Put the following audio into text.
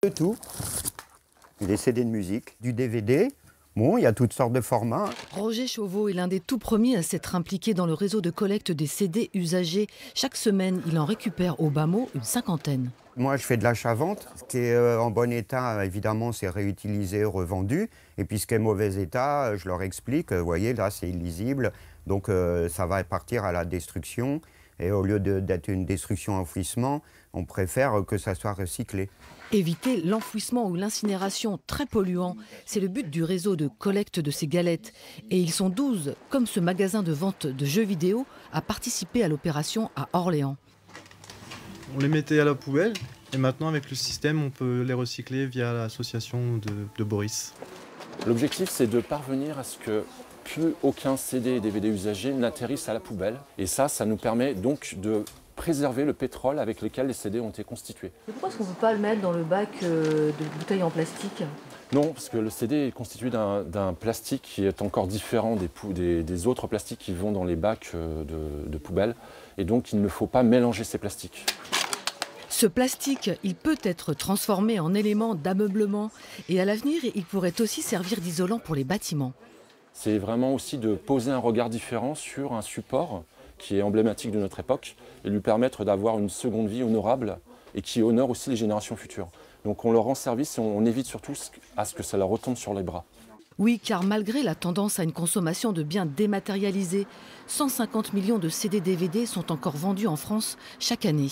De tout. Des CD de musique, du DVD. Bon, il y a toutes sortes de formats. Roger Chauveau est l'un des tout premiers à s'être impliqué dans le réseau de collecte des CD usagés. Chaque semaine, il en récupère au bas mot une cinquantaine. Moi, je fais de l'achat-vente. Ce qui est en bon état, évidemment, c'est réutilisé, revendu. Et puis ce qui est mauvais état, je leur explique, vous voyez, là, c'est illisible. Donc ça va partir à la destruction. Et au lieu d'être une destruction-enfouissement, on préfère que ça soit recyclé. Éviter l'enfouissement ou l'incinération très polluant, c'est le but du réseau de collecte de ces galettes. Et ils sont 12, comme ce magasin de vente de jeux vidéo, à participer à l'opération à Orléans. On les mettait à la poubelle et maintenant avec le système on peut les recycler via l'association de Boris. L'objectif c'est de parvenir à ce que plus aucun CD et DVD usagé n'atterrisse à la poubelle. Et ça nous permet donc de préserver le pétrole avec lequel les CD ont été constitués. Et pourquoi est-ce qu'on ne peut pas le mettre dans le bac de bouteilles en plastique? Non, parce que le CD est constitué d'un plastique qui est encore différent des autres plastiques qui vont dans les bacs de poubelle. Et donc il ne faut pas mélanger ces plastiques. Ce plastique, il peut être transformé en élément d'ameublement. Et à l'avenir, il pourrait aussi servir d'isolant pour les bâtiments. C'est vraiment aussi de poser un regard différent sur un support qui est emblématique de notre époque et lui permettre d'avoir une seconde vie honorable et qui honore aussi les générations futures. Donc on leur rend service et on évite surtout à ce que ça leur retombe sur les bras. Oui, car malgré la tendance à une consommation de biens dématérialisés, 150 millions de CD-DVD sont encore vendus en France chaque année.